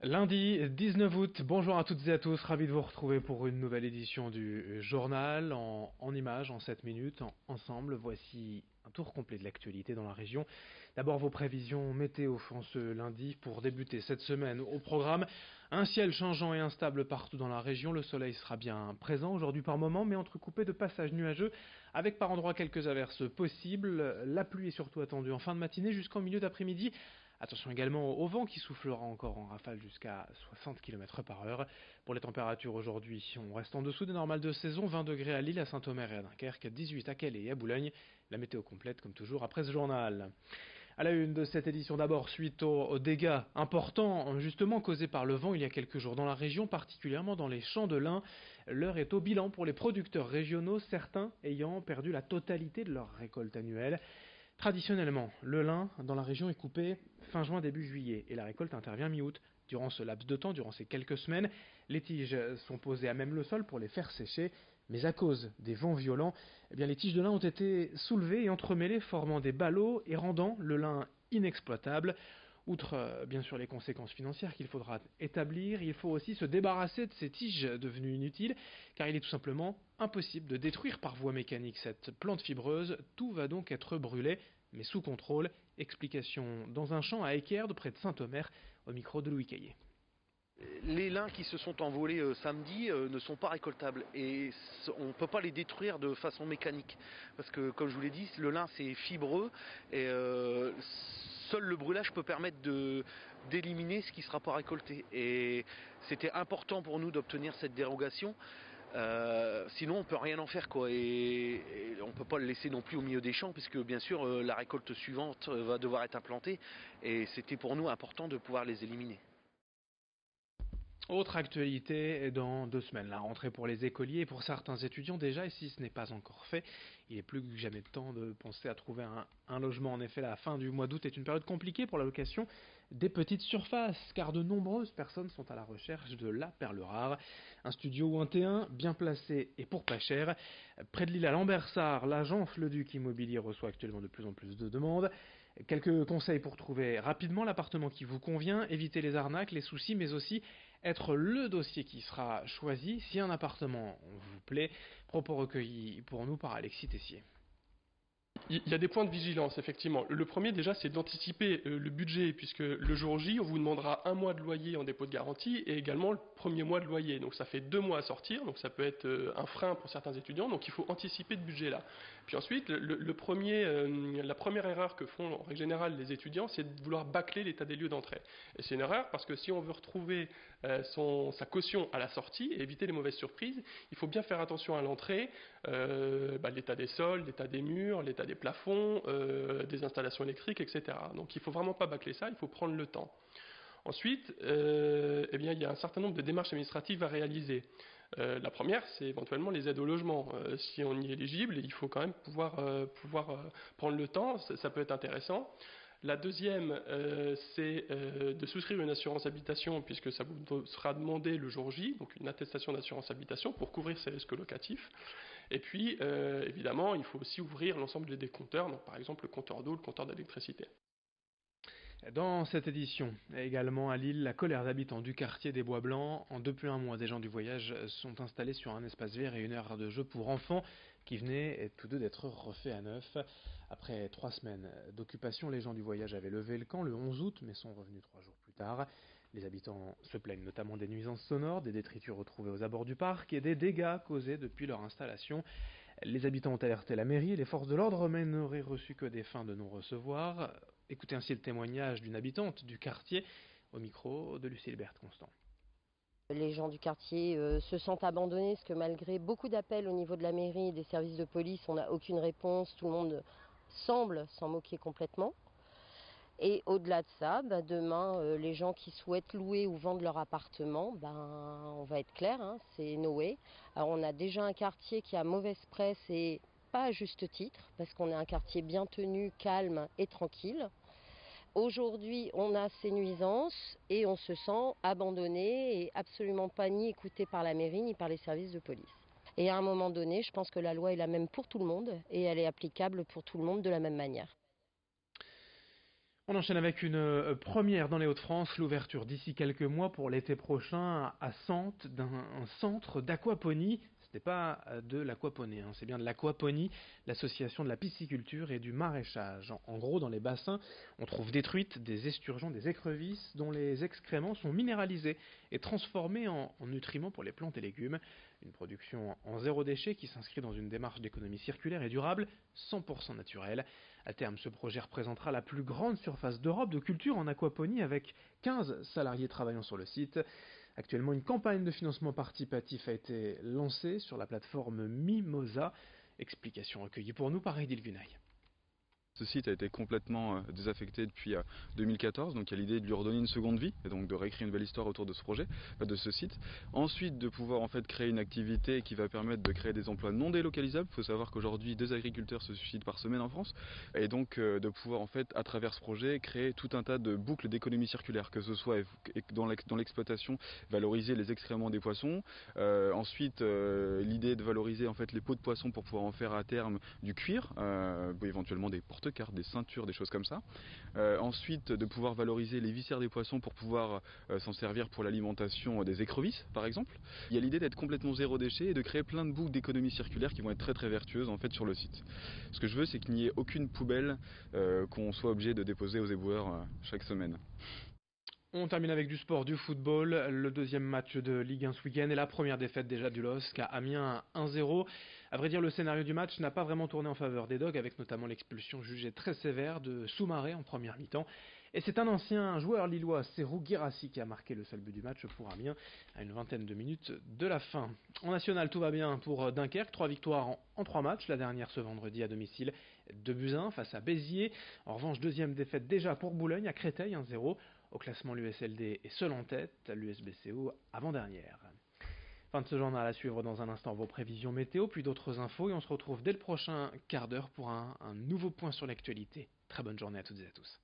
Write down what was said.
Lundi 19 août, bonjour à toutes et à tous, ravi de vous retrouver pour une nouvelle édition du journal en images, en 7 minutes, ensemble. Voici un tour complet de l'actualité dans la région. D'abord vos prévisions météo en ce lundi pour débuter cette semaine au programme. Un ciel changeant et instable partout dans la région, le soleil sera bien présent aujourd'hui par moment, mais entrecoupé de passages nuageux avec par endroits quelques averses possibles. La pluie est surtout attendue en fin de matinée jusqu'en milieu d'après-midi. Attention également au vent qui soufflera encore en rafale jusqu'à 60 km par heure. Pour les températures aujourd'hui, on reste en dessous des normales de saison, 20 degrés à Lille, à Saint-Omer et à Dunkerque, 18 à Calais et à Boulogne. La météo complète comme toujours après ce journal. À la une de cette édition d'abord, suite aux dégâts importants justement causés par le vent il y a quelques jours dans la région, particulièrement dans les champs de lin. L'heure est au bilan pour les producteurs régionaux, certains ayant perdu la totalité de leur récolte annuelle. Traditionnellement, le lin dans la région est coupé fin juin début juillet et la récolte intervient mi-août. Durant ce laps de temps, durant ces quelques semaines, les tiges sont posées à même le sol pour les faire sécher, mais à cause des vents violents, les tiges de lin ont été soulevées et entremêlées, formant des ballots et rendant le lin inexploitable. Outre bien sûr les conséquences financières qu'il faudra établir, il faut aussi se débarrasser de ces tiges devenues inutiles, car il est tout simplement impossible de détruire par voie mécanique cette plante fibreuse. Tout va donc être brûlé, mais sous contrôle. Explication dans un champ à Équerdes, près de Saint-Omer, au micro de Louis Caillé. Les lins qui se sont envolés samedi ne sont pas récoltables et on ne peut pas les détruire de façon mécanique parce que comme je vous l'ai dit, le lin c'est fibreux et seul le brûlage peut permettre d'éliminer ce qui ne sera pas récolté, et c'était important pour nous d'obtenir cette dérogation. Sinon on peut rien en faire quoi, et on peut pas le laisser non plus au milieu des champs puisque bien sûr la récolte suivante va devoir être implantée, et c'était pour nous important de pouvoir les éliminer. Autre actualité dans 2 semaines, la rentrée pour les écoliers et pour certains étudiants déjà, et si ce n'est pas encore fait, il est plus que jamais temps de penser à trouver un logement. En effet, la fin du mois d'août est une période compliquée pour la location des petites surfaces, car de nombreuses personnes sont à la recherche de la perle rare. Un studio ou un T1 bien placé et pour pas cher. Près de l'île à Lambersart, l'agence Le Duc Immobilier reçoit actuellement de plus en plus de demandes. Quelques conseils pour trouver rapidement l'appartement qui vous convient, éviter les arnaques, les soucis, mais aussi être le dossier qui sera choisi si un appartement vous plaît. Propos recueillis pour nous par Alexis Tessier. Il y a des points de vigilance, effectivement. Le premier, déjà, c'est d'anticiper le budget, puisque le jour J, on vous demandera 1 mois de loyer en dépôt de garantie et également le premier mois de loyer. Donc ça fait 2 mois à sortir, donc ça peut être un frein pour certains étudiants, donc il faut anticiper ce budget-là. Puis ensuite, la première erreur que font en règle générale les étudiants, c'est de vouloir bâcler l'état des lieux d'entrée. Et c'est une erreur parce que si on veut retrouver sa caution à la sortie et éviter les mauvaises surprises, il faut bien faire attention à l'entrée, l'état des sols, l'état des murs, l'état des plafonds, des installations électriques, etc. Donc il ne faut vraiment pas bâcler ça, il faut prendre le temps. Ensuite, il y a un certain nombre de démarches administratives à réaliser. La première, c'est éventuellement les aides au logement. Si on y est éligible, il faut quand même pouvoir prendre le temps, ça peut être intéressant. La deuxième, c'est de souscrire une assurance habitation, puisque ça vous sera demandé le jour J, donc une attestation d'assurance habitation pour couvrir ces risques locatifs. Et puis, évidemment, il faut aussi ouvrir l'ensemble des compteurs, donc par exemple le compteur d'eau, le compteur d'électricité. Dans cette édition, également à Lille, la colère d'habitants du quartier des Bois Blancs. Depuis un mois, des gens du voyage sont installés sur un espace vert et une aire de jeu pour enfants qui venaient tous deux d'être refaits à neuf. Après 3 semaines d'occupation, les gens du voyage avaient levé le camp le 11 août, mais sont revenus 3 jours plus tard. Les habitants se plaignent notamment des nuisances sonores, des détritus retrouvés aux abords du parc et des dégâts causés depuis leur installation. Les habitants ont alerté la mairie et les forces de l'ordre, mais n'auraient reçu que des fins de non-recevoir. Écoutez ainsi le témoignage d'une habitante du quartier au micro de Lucille Berthe-Constant. Les gens du quartier se sentent abandonnés parce que malgré beaucoup d'appels au niveau de la mairie et des services de police, on n'a aucune réponse. Tout le monde semble s'en moquer complètement. Et au-delà de ça, demain, les gens qui souhaitent louer ou vendre leur appartement, on va être clair, hein, c'est no way. Alors on a déjà un quartier qui a mauvaise presse et pas à juste titre, parce qu'on est un quartier bien tenu, calme et tranquille. Aujourd'hui, on a ces nuisances et on se sent abandonné et absolument pas ni écouté par la mairie ni par les services de police. Et à un moment donné, je pense que la loi est la même pour tout le monde et elle est applicable pour tout le monde de la même manière. On enchaîne avec une première dans les Hauts-de-France, l'ouverture d'ici quelques mois pour l'été prochain à Sante d'un centre d'aquaponie. Ce n'est pas de l'aquaponie, c'est bien de l'aquaponie, l'association de la pisciculture et du maraîchage. En gros, dans les bassins, on trouve des truites, des esturgeons, des écrevisses dont les excréments sont minéralisés et transformés en nutriments pour les plantes et légumes. Une production en zéro déchet qui s'inscrit dans une démarche d'économie circulaire et durable, 100% naturelle. À terme, ce projet représentera la plus grande surface d'Europe de culture en aquaponie avec 15 salariés travaillant sur le site. Actuellement, une campagne de financement participatif a été lancée sur la plateforme Mimosa. Explication recueillie pour nous par Edil Gunay. Ce site a été complètement désaffecté depuis 2014, donc il y a l'idée de lui redonner une seconde vie et donc de réécrire une belle histoire autour de ce projet, de ce site. Ensuite, de pouvoir en fait créer une activité qui va permettre de créer des emplois non délocalisables. Il faut savoir qu'aujourd'hui 2 agriculteurs se suicident par semaine en France, et donc de pouvoir en fait à travers ce projet créer tout un tas de boucles d'économie circulaire, que ce soit dans l'exploitation valoriser les excréments des poissons, ensuite l'idée de valoriser en fait les peaux de poissons pour pouvoir en faire à terme du cuir, éventuellement des porte-cartes, des ceintures, des choses comme ça. Ensuite, de pouvoir valoriser les viscères des poissons pour pouvoir s'en servir pour l'alimentation des écrevisses, par exemple. Il y a l'idée d'être complètement zéro déchet et de créer plein de boucles d'économie circulaire qui vont être très très vertueuses en fait sur le site. Ce que je veux, c'est qu'il n'y ait aucune poubelle qu'on soit obligé de déposer aux éboueurs chaque semaine. On termine avec du sport, du football, le deuxième match de Ligue 1 ce week-end et la première défaite déjà du LOSC à Amiens 1-0. À vrai dire, le scénario du match n'a pas vraiment tourné en faveur des Dogs, avec notamment l'expulsion jugée très sévère de Soumaré en première mi-temps. Et c'est un ancien joueur lillois, Serhou Guirassy, qui a marqué le seul but du match pour Amiens à une vingtaine de minutes de la fin. En national, tout va bien pour Dunkerque, 3 victoires en 3 matchs, la dernière ce vendredi à domicile, 2-1 face à Béziers. En revanche, deuxième défaite déjà pour Boulogne à Créteil, 1-0. Au classement, l'USLD est seul en tête, l'USBCO avant-dernière. Fin de ce journal, à suivre dans un instant vos prévisions météo, puis d'autres infos, et on se retrouve dès le prochain quart d'heure pour un nouveau point sur l'actualité. Très bonne journée à toutes et à tous.